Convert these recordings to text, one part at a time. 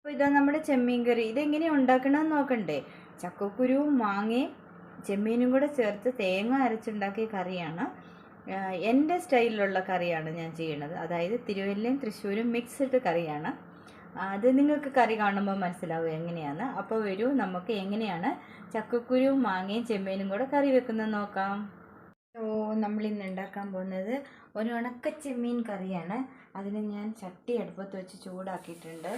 അപ്പോൾ ഇതാ നമ്മുടെ ചെമ്മീൻ കറി. ഇതെങ്ങനെയാണ് ഉണ്ടാക്കണമെന്ന് നോക്കണ്ടേ? ചക്കക്കുരുവും മാങ്ങയും ചെമ്മീനും കൂടെ ചേർത്ത് തേങ്ങ അരച്ചുണ്ടാക്കിയ കറിയാണ്. എൻ്റെ സ്റ്റൈലിലുള്ള കറിയാണ് ഞാൻ ചെയ്യണത്. അതായത് തിരുവല്ലയും തൃശ്ശൂരും മിക്സ്ഡ് കറിയാണ്. അത് നിങ്ങൾക്ക് കറി കാണുമ്പോൾ മനസ്സിലാവും എങ്ങനെയാണ്. അപ്പോൾ വരൂ, നമുക്ക് എങ്ങനെയാണ് ചക്കക്കുരുവും മാങ്ങയും ചെമ്മീനും കൂടെ കറി വെക്കുന്നത് നോക്കാം. നമ്മളിന്ന് ഉണ്ടാക്കാൻ പോകുന്നത് ഒരു ഉണക്ക ചെമ്മീൻ കറിയാണ്. അതിന് ഞാൻ ചട്ടി അടുപ്പത്ത് വെച്ച് ചൂടാക്കിയിട്ടുണ്ട്.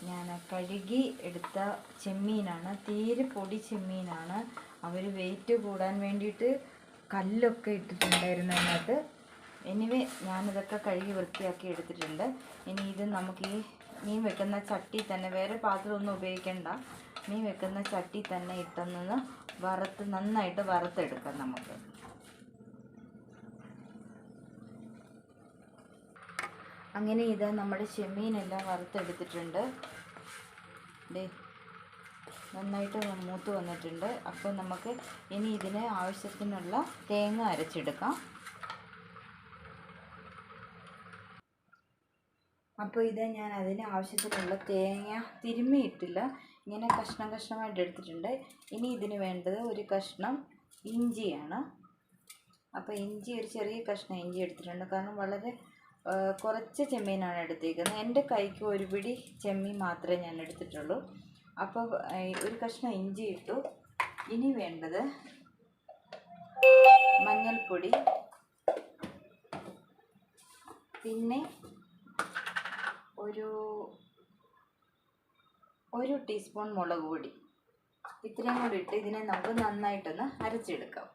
ഞാൻ കഴുകി എടുത്ത ചെമ്മീനാണ്, തീരെ പൊടി ചെമ്മീനാണ്. അവർ വെയിറ്റ് കൂടാൻ വേണ്ടിയിട്ട് കല്ലൊക്കെ ഇട്ടിട്ടുണ്ടായിരുന്നു അതിനകത്ത്. എനിവേ ഞാനിതൊക്കെ കഴുകി വൃത്തിയാക്കി എടുത്തിട്ടുണ്ട്. ഇനി ഇത് നമുക്ക് ഈ മീൻ വെക്കുന്ന ചട്ടി തന്നെ, വേറെ പാത്രമൊന്നും ഉപയോഗിക്കേണ്ട, മീൻ വെക്കുന്ന ചട്ടി തന്നെ ഇട്ടൊന്ന് നന്നായിട്ട് വറുത്തെടുക്കാം നമുക്ക്. അങ്ങനെ ഇതാ നമ്മുടെ ചെമ്മീനെല്ലാം വറുത്തെടുത്തിട്ടുണ്ട്. നന്നായിട്ട് മൂത്ത് വന്നിട്ടുണ്ട്. അപ്പോൾ നമുക്ക് ഇനി ഇതിന് ആവശ്യത്തിനുള്ള തേങ്ങ അരച്ചെടുക്കാം. അപ്പോൾ ഇത് ഞാൻ അതിന് ആവശ്യത്തിനുള്ള തേങ്ങ തിരുമ്മിയിട്ടില്ല, ഇങ്ങനെ കഷ്ണം കഷ്ണമായിട്ട് എടുത്തിട്ടുണ്ട്. ഇനി ഇതിന് വേണ്ടത് ഒരു കഷ്ണം ഇഞ്ചിയാണ്. അപ്പോൾ ഇഞ്ചി, ഒരു ചെറിയ കഷ്ണം ഇഞ്ചി എടുത്തിട്ടുണ്ട്. കാരണം വളരെ കുറച്ച് ചെമ്മീനാണ് എടുത്തേക്കുന്നത്. എൻ്റെ കൈക്ക് ഒരു പിടി ചെമ്മീൻ മാത്രമേ ഞാൻ എടുത്തിട്ടുള്ളൂ. അപ്പോൾ ഒരു കഷ്ണം ഇഞ്ചി ഇട്ടു. ഇനി വേണ്ടത് മഞ്ഞൾപ്പൊടി, പിന്നെ ഒരു ടീസ്പൂൺ മുളക് പൊടി. ഇത്രയും കൂടി ഇട്ട് ഇതിനെ നമുക്ക് നന്നായിട്ടൊന്ന് അരച്ചെടുക്കാം.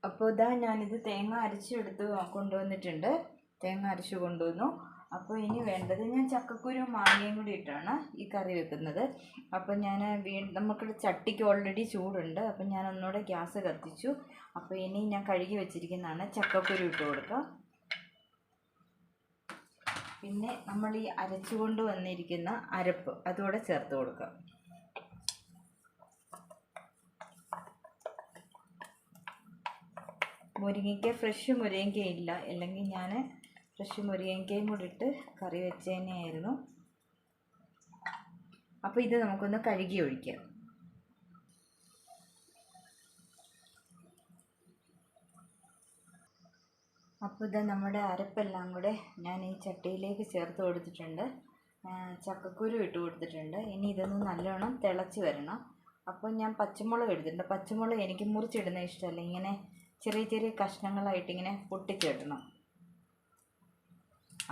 അപ്പോൾ ഇതാ ഞാനിത് തേങ്ങ അരച്ചെടുത്ത് കൊണ്ടുവന്നിട്ടുണ്ട്. തേങ്ങ അരച്ച് കൊണ്ടുവന്നു. അപ്പോൾ ഇനി വേണ്ടത്, ഞാൻ ചക്കക്കുരും മാങ്ങയും കൂടി ഇട്ടാണ് ഈ കറി വെക്കുന്നത്. അപ്പോൾ ഞാൻ നമുക്കിവിടെ ചട്ടിക്ക് ഓൾറെഡി ചൂടുണ്ട്. അപ്പം ഞാൻ ഒന്നുകൂടെ ഗ്യാസ് കത്തിച്ചു. അപ്പോൾ ഇനി ഞാൻ കഴുകി വെച്ചിരിക്കുന്നതാണ് ചക്കക്കുരു ഇട്ട് കൊടുക്കുക. പിന്നെ നമ്മൾ ഈ അരച്ചു കൊണ്ട് വന്നിരിക്കുന്ന അരപ്പ് അതുകൂടെ ചേർത്ത് കൊടുക്കുക. മുരിങ്ങയ്ക്ക, ഫ്രഷ് മുരിങ്ങയ്ക്ക ഇല്ല, അല്ലെങ്കിൽ ഞാൻ ഫ്രഷ് മുരിങ്ങയ്ക്കയും കൂടി ഇട്ട് കറി വെച്ച് തന്നെയായിരുന്നു. അപ്പോൾ ഇത് നമുക്കൊന്ന് കഴുകി ഒഴിക്കാം. അപ്പോൾ ഇത് നമ്മുടെ അരപ്പെല്ലാം കൂടെ ഞാൻ ഈ ചട്ടിയിലേക്ക് ചേർത്ത് കൊടുത്തിട്ടുണ്ട്. ചക്കക്കുരു ഇട്ട് കൊടുത്തിട്ടുണ്ട്. ഇനി ഇതൊന്ന് നല്ലോണം തിളച്ച് വരണം. അപ്പോൾ ഞാൻ പച്ചമുളക് എടുത്തിട്ടുണ്ട്. പച്ചമുളക് എനിക്ക് മുറിച്ചിടുന്ന ഇഷ്ടമല്ല, ഇങ്ങനെ ചെറിയ ചെറിയ കഷ്ണങ്ങളായിട്ട് ഇങ്ങനെ പൊട്ടിച്ചിടണം.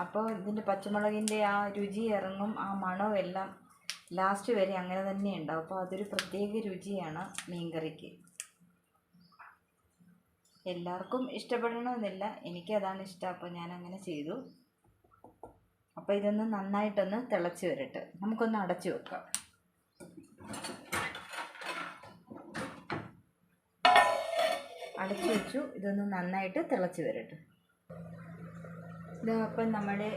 അപ്പോൾ ഇതിൻ്റെ പച്ചമുളകിൻ്റെ ആ രുചി ഇറങ്ങും, ആ മണവും എല്ലാം ലാസ്റ്റ് വരെ അങ്ങനെ തന്നെ ഉണ്ടാവും. അപ്പോൾ അതൊരു പ്രത്യേക രുചിയാണ് മീൻകറിക്ക്. എല്ലാവർക്കും ഇഷ്ടപ്പെടണമെന്നില്ല, എനിക്കതാണ് ഇഷ്ടം. അപ്പോൾ ഞാൻ അങ്ങനെ ചെയ്തു. അപ്പോൾ ഇതൊന്ന് നന്നായിട്ടൊന്ന് തിളച്ച് വരട്ടെ. നമുക്കൊന്ന് അടച്ചു വെക്കാം. അടച്ചു വെച്ചു. ഇതൊന്ന് നന്നായിട്ട് തിളച്ച് വരട്ടെ. അപ്പം നമ്മുടെ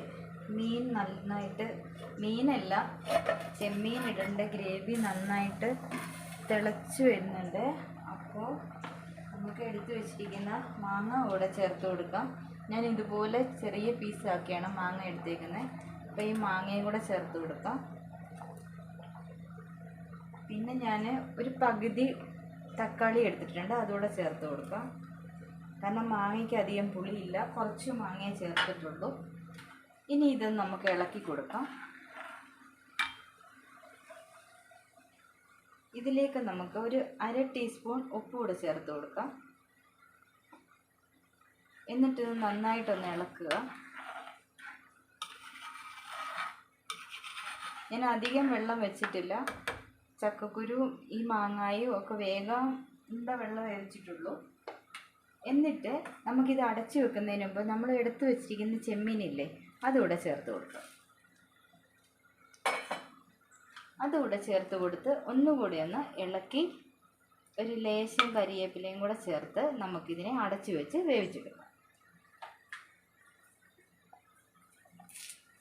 മീൻ നന്നായിട്ട്, മീനല്ല ചെമ്മീൻ ഇടേണ്ട ഗ്രേവി നന്നായിട്ട് തിളച്ച് വരുന്നുണ്ട്. അപ്പോൾ നമുക്ക് എടുത്തു വെച്ചിരിക്കുന്ന മാങ്ങ കൂടെ ചേർത്ത് കൊടുക്കാം. ഞാൻ ഇതുപോലെ ചെറിയ പീസാക്കിയാണ് മാങ്ങ എടുത്തേക്കുന്നത്. അപ്പോൾ ഈ മാങ്ങയും കൂടെ ചേർത്ത് കൊടുക്കാം. പിന്നെ ഞാൻ ഒരു പകുതി തക്കാളി എടുത്തിട്ടുണ്ട്, അതുകൂടെ ചേർത്ത് കൊടുക്കാം. കാരണം മാങ്ങയ്ക്ക് അധികം പുളിയില്ല, കുറച്ച് മാങ്ങയെ ചേർത്തിട്ടുള്ളൂ. ഇനി ഇത് നമുക്ക് ഇളക്കി കൊടുക്കാം. ഇതിലേക്ക് നമുക്ക് ഒരു 1/2 ടീസ്പൂൺ ഉപ്പ് കൂടെ ചേർത്ത് കൊടുക്കാം. എന്നിട്ട് ഇത് നന്നായിട്ടൊന്ന് ഇളക്കുക. ഞാൻ അധികം വെള്ളം വെച്ചിട്ടില്ല. ചക്കക്കുരുവും ഈ മാങ്ങായും ഒക്കെ വേഗം വെള്ളം ഒഴിച്ചിട്ടുള്ളൂ. എന്നിട്ട് നമുക്കിത് അടച്ചു വെക്കുന്നതിന് മുമ്പ് നമ്മൾ എടുത്തു വെച്ചിരിക്കുന്ന ചെമ്മീനില്ലേ, അതുകൂടെ ചേർത്ത് കൊടുക്കാം. അതുകൂടെ ചേർത്ത് കൊടുത്ത് ഒന്നുകൂടി ഒന്ന് ഇളക്കി ഒരു ലേശം കരിവേപ്പിലയും കൂടെ ചേർത്ത് നമുക്കിതിനെ അടച്ചു വെച്ച് വേവിച്ചെടുക്കാം.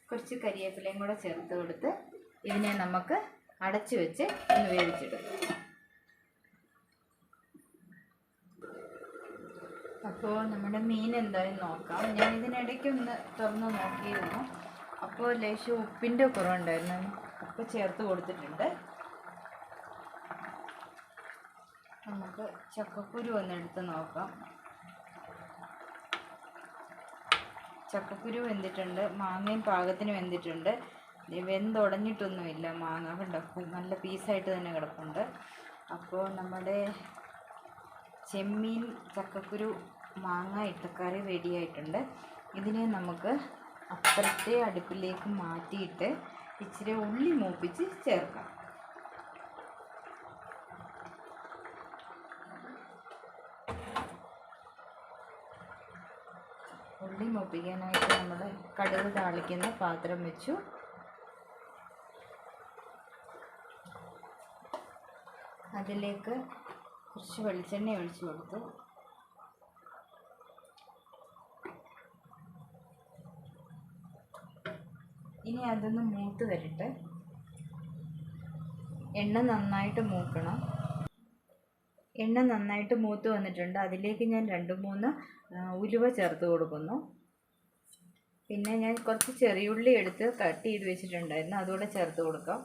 കുറച്ച് കരിവേപ്പിലയും കൂടെ ചേർത്ത് കൊടുത്ത് ഇതിനെ നമുക്ക് അടച്ചു വെച്ച് ഒന്ന് വേവിച്ചെടുക്കാം. അപ്പോൾ നമ്മുടെ മീൻ എന്തായാലും നോക്കാം. ഞാൻ ഇതിനിടയ്ക്ക് ഒന്ന് തുറന്ന് നോക്കിയിരുന്നു. അപ്പോൾ ലേശം ഉപ്പിൻ്റെ കുറവുണ്ടായിരുന്നു, ഉപ്പ് ചേർത്ത് കൊടുത്തിട്ടുണ്ട്. നമുക്ക് ചക്കക്കുരു ഒന്ന് എടുത്ത് നോക്കാം. ചക്കക്കുരു വെന്തിട്ടുണ്ട്, മാങ്ങയും പാകത്തിന് വെന്തിട്ടുണ്ട്. വെന്തുടഞ്ഞിട്ടൊന്നുമില്ല മാങ്ങ, കണ്ടോ നല്ല പീസായിട്ട് തന്നെ കിടപ്പുണ്ട്. അപ്പോൾ നമ്മുടെ ചെമ്മീൻ ചക്കക്കുരു മാങ്ങ ഇട്ട കറി റെഡിയായിട്ടുണ്ട്. ഇതിനെ നമുക്ക് അപ്പുറത്തെ അടുപ്പിലേക്ക് മാറ്റിയിട്ട് ഇച്ചിരി ഉള്ളി മൂപ്പിച്ച് ചേർക്കാം. ഉള്ളി മൂപ്പിക്കാനായിട്ട് നമ്മൾ കടുക് താളിക്കുന്ന പാത്രം വെച്ചു. അതിലേക്ക് കുറച്ച് വെളിച്ചെണ്ണ ഒഴിച്ചു കൊടുത്തു. ഇനി അതൊന്ന് മൂത്ത് വരട്ടെ. എണ്ണ നന്നായിട്ട് മൂക്കണം. എണ്ണ നന്നായിട്ട് മൂത്ത് വന്നിട്ടുണ്ട്. അതിലേക്ക് ഞാൻ 2-3 ഉലുവ ചേർത്ത് കൊടുക്കുന്നു. പിന്നെ ഞാൻ കുറച്ച് ചെറിയുള്ളി എടുത്ത് കട്ട് ചെയ്ത് വെച്ചിട്ടുണ്ടായിരുന്നു, അതുകൂടെ ചേർത്ത് കൊടുക്കാം.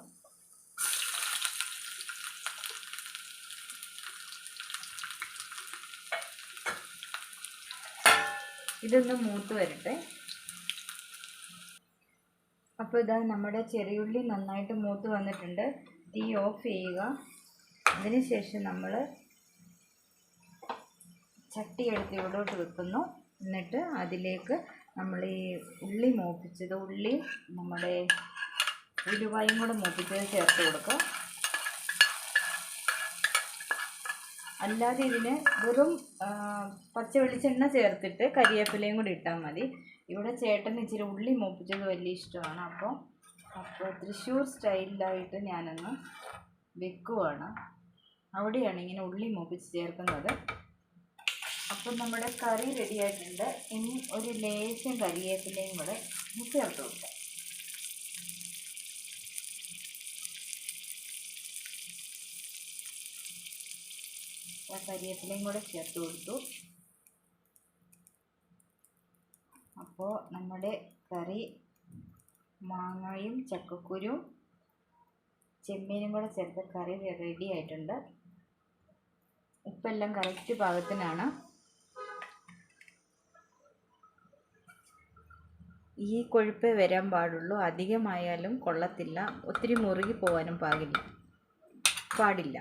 ഇതൊന്ന് മൂത്ത് വരട്ടെ. അപ്പോൾ ഇതാ നമ്മുടെ ചെറിയുള്ളി നന്നായിട്ട് മൂത്ത് വന്നിട്ടുണ്ട്. തീ ഓഫ് ചെയ്യുക. അതിനുശേഷം നമ്മൾ ചട്ടി എടുത്ത് ഇവിടോട്ട് വെക്കുന്നു. എന്നിട്ട് അതിലേക്ക് നമ്മൾ ഈ ഉള്ളി മൂപ്പിച്ചത്, ഉള്ളി നമ്മുടെ ഉലുവായും കൂടെ മൂപ്പിച്ചത് ചേർത്ത് കൊടുക്കുക. അല്ലാതെ ഇതിന് വെറും പച്ച വെളിച്ചെണ്ണ ചേർത്തിട്ട് കരിവേപ്പിലയും കൂടി ഇട്ടാൽ മതി. ഇവിടെ ചേട്ടന് ഇച്ചിരി ഉള്ളി മൂപ്പിച്ചത് വലിയ ഇഷ്ടമാണ്. അപ്പോൾ തൃശ്ശൂർ സ്റ്റൈലിലായിട്ട് ഞാനൊന്ന് വെക്കുവാണ്. അവിടെയാണ് ഇങ്ങനെ ഉള്ളി മൂപ്പിച്ച് ചേർക്കുന്നത്. അപ്പം നമ്മുടെ കറി റെഡിയായിട്ടുണ്ട്. ഇനി ഒരു ലേശം കരിവേപ്പിലയും കൂടെ ചേർത്ത് കൊടുക്കാം. കരിവേപ്പിലയും കൂടെ ചേർത്ത് കൊടുത്തു. അപ്പോൾ നമ്മുടെ കറി മാങ്ങയും ചക്കക്കുരും ചെമ്മീനും കൂടെ ചേർത്ത് കറി റെഡി ആയിട്ടുണ്ട്. ഉപ്പെല്ലാം കറക്റ്റ് പാകത്തിനാണ്. ഈ കൊഴുപ്പേ വരാൻ പാടുള്ളൂ, അധികമായാലും കൊള്ളത്തില്ല, ഒത്തിരി മുറുകി പോകാനും പാടില്ല.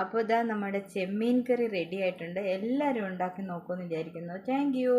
അപ്പോൾ ഇതാ നമ്മുടെ ചെമ്മീൻ കറി റെഡി ആയിട്ടുണ്ട്. എല്ലാവരും ഉണ്ടാക്കി നോക്കുമെന്ന് വിചാരിക്കുന്നു. Thank you.